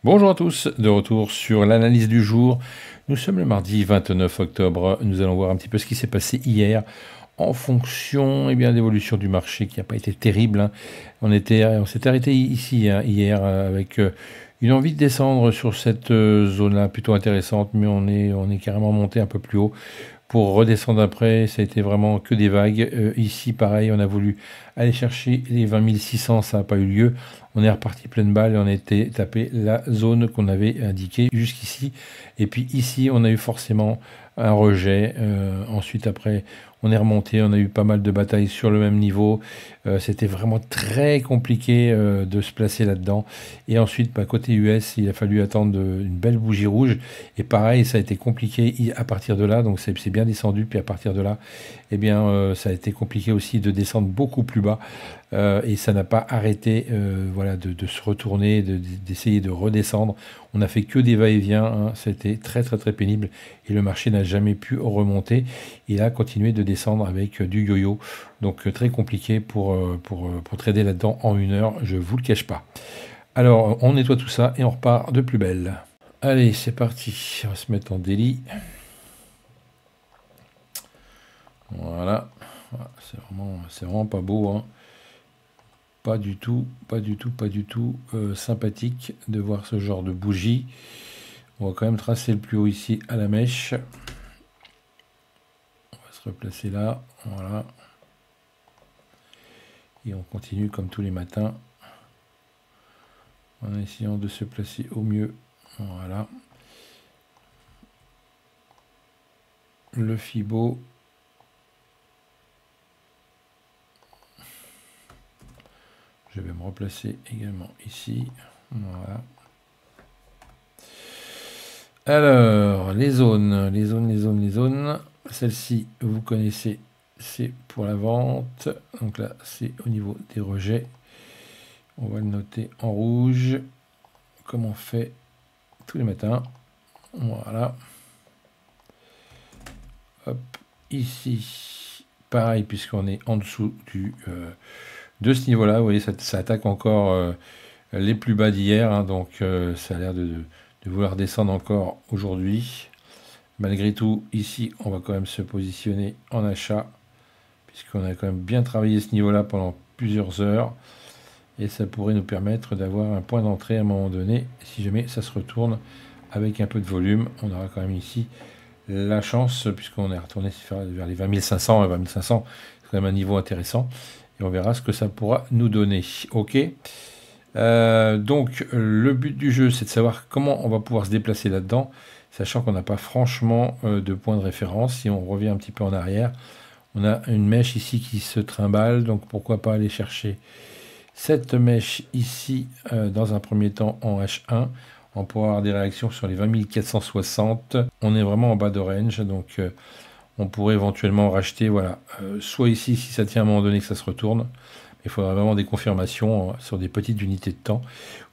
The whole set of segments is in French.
Bonjour à tous, de retour sur l'analyse du jour. Nous sommes le mardi 29 octobre. Nous allons voir un petit peu ce qui s'est passé hier en fonction d'évolution du marché qui n'a pas été terrible, hein. On s'était arrêté ici hier avec une envie de descendre sur cette zone-là plutôt intéressante, mais on est carrément monté un peu plus haut pour redescendre après. Ça a été vraiment que des vagues. Ici, pareil, on a voulu aller chercher les 20 600, ça n'a pas eu lieu. On est reparti pleine balle et on a été taper la zone qu'on avait indiquée jusqu'ici. Et puis ici, on a eu forcément un rejet. Ensuite, après, on est remonté. On a eu pas mal de batailles sur le même niveau. C'était vraiment très compliqué de se placer là-dedans. Et ensuite, côté US, il a fallu attendre une belle bougie rouge. Et pareil, ça a été compliqué à partir de là. Donc, c'est bien descendu. Puis à partir de là, ça a été compliqué aussi de descendre beaucoup plus bas. Et ça n'a pas arrêté de se retourner, d'essayer de redescendre. On n'a fait que des va-et-vient, hein. C'était très très très pénible et le marché n'a jamais pu remonter. Il a continué de descendre avec du yo-yo. Donc très compliqué pour trader là-dedans en 1 heure, je vous le cache pas. Alors on nettoie tout ça et on repart de plus belle. Allez, c'est parti, on va se mettre en daily. Voilà, c'est vraiment pas beau, hein. Pas du tout sympathique de voir ce genre de bougie. On va quand même tracer le plus haut ici à la mèche. On va se replacer là, voilà. Et on continue comme tous les matins, en essayant de se placer au mieux. Voilà. Le Fibo. Je vais me replacer également ici. Voilà. Alors, les zones. Celle-ci, vous connaissez, c'est pour la vente. Donc là, c'est au niveau des rejets. On va le noter en rouge, comme on fait tous les matins. Voilà. Hop, ici, pareil, puisqu'on est en dessous de ce niveau-là. Vous voyez, ça attaque encore les plus bas d'hier, hein, donc ça a l'air de vouloir descendre encore aujourd'hui. Malgré tout, ici, on va quand même se positionner en achat, puisqu'on a quand même bien travaillé ce niveau-là pendant plusieurs heures, et ça pourrait nous permettre d'avoir un point d'entrée à un moment donné, si jamais ça se retourne avec un peu de volume. On aura quand même ici la chance, puisqu'on est retourné vers les 20 500, et 20 500, c'est quand même un niveau intéressant. Et on verra ce que ça pourra nous donner. Ok. Donc, le but du jeu, c'est de savoir comment on va pouvoir se déplacer là-dedans, sachant qu'on n'a pas franchement de point de référence. Si on revient un petit peu en arrière, on a une mèche ici qui se trimballe. Donc, pourquoi pas aller chercher cette mèche ici dans un premier temps en H1. On pourra avoir des réactions sur les 20 460. On est vraiment en bas de range. Donc, on pourrait éventuellement racheter, voilà, soit ici, si ça tient à un moment donné que ça se retourne, il faudra vraiment des confirmations sur des petites unités de temps,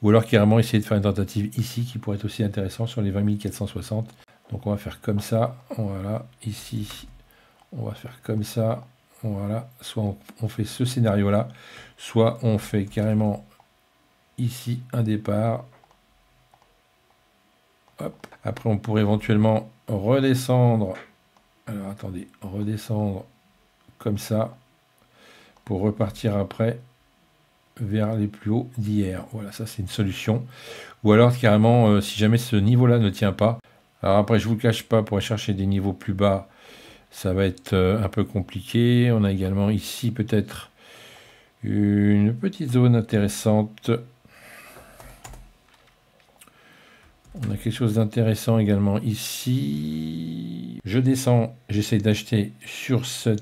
ou alors carrément essayer de faire une tentative ici, qui pourrait être aussi intéressant sur les 20 460. Donc on va faire comme ça, voilà, ici, on va faire comme ça, voilà, soit on fait ce scénario-là, soit on fait carrément ici un départ. Hop. Après, on pourrait éventuellement redescendre. Alors attendez, redescendre comme ça pour repartir après vers les plus hauts d'hier. Voilà, ça c'est une solution. Ou alors carrément, si jamais ce niveau-là ne tient pas, alors après je vous le cache pas, pour aller chercher des niveaux plus bas, ça va être un peu compliqué. On a également ici peut-être une petite zone intéressante. On a quelque chose d'intéressant également ici. Je descends, j'essaie d'acheter sur ce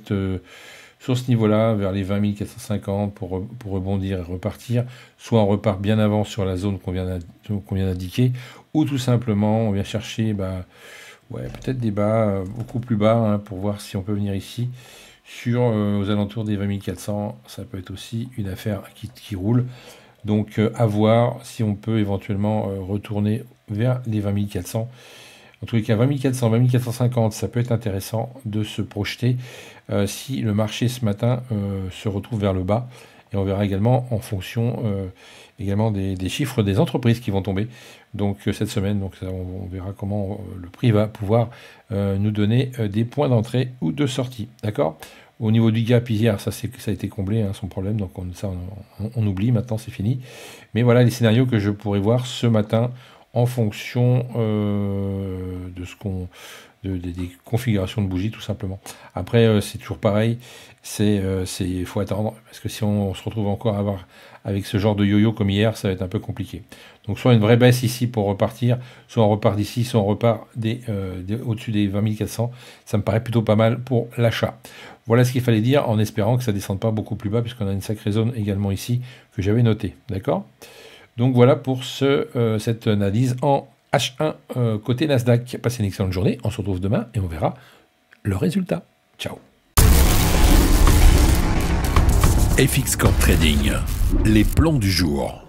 niveau-là, vers les 20 450 pour rebondir et repartir. Soit on repart bien avant sur la zone qu'on vient d'indiquer, ou tout simplement on vient chercher peut-être des bas beaucoup plus bas, hein, pour voir si on peut venir ici aux alentours des 20 400. Ça peut être aussi une affaire qui roule. Donc à voir si on peut éventuellement retourner vers les 20 400. En tous les cas, 20 400, 20 450, ça peut être intéressant de se projeter si le marché ce matin se retrouve vers le bas et on verra également en fonction également des chiffres des entreprises qui vont tomber donc cette semaine. Donc ça, on verra comment le prix va pouvoir nous donner des points d'entrée ou de sortie. D'accord? Au niveau du gap hier, ça a été comblé, son problème, donc on oublie, maintenant c'est fini. Mais voilà les scénarios que je pourrais voir ce matin en fonction des configurations de bougies tout simplement. Après c'est toujours pareil, il faut attendre, parce que si on se retrouve encore avec ce genre de yo-yo comme hier, ça va être un peu compliqué. Donc soit une vraie baisse ici pour repartir, soit on repart d'ici, soit on repart au-dessus des 20 400. Ça me paraît plutôt pas mal pour l'achat. Voilà ce qu'il fallait dire, en espérant que ça ne descende pas beaucoup plus bas, puisqu'on a une sacrée zone également ici que j'avais notée. D'accord? Donc voilà pour cette analyse en H1 côté Nasdaq. Passez une excellente journée, on se retrouve demain et on verra le résultat. Ciao. FX Corp Trading, les plans du jour.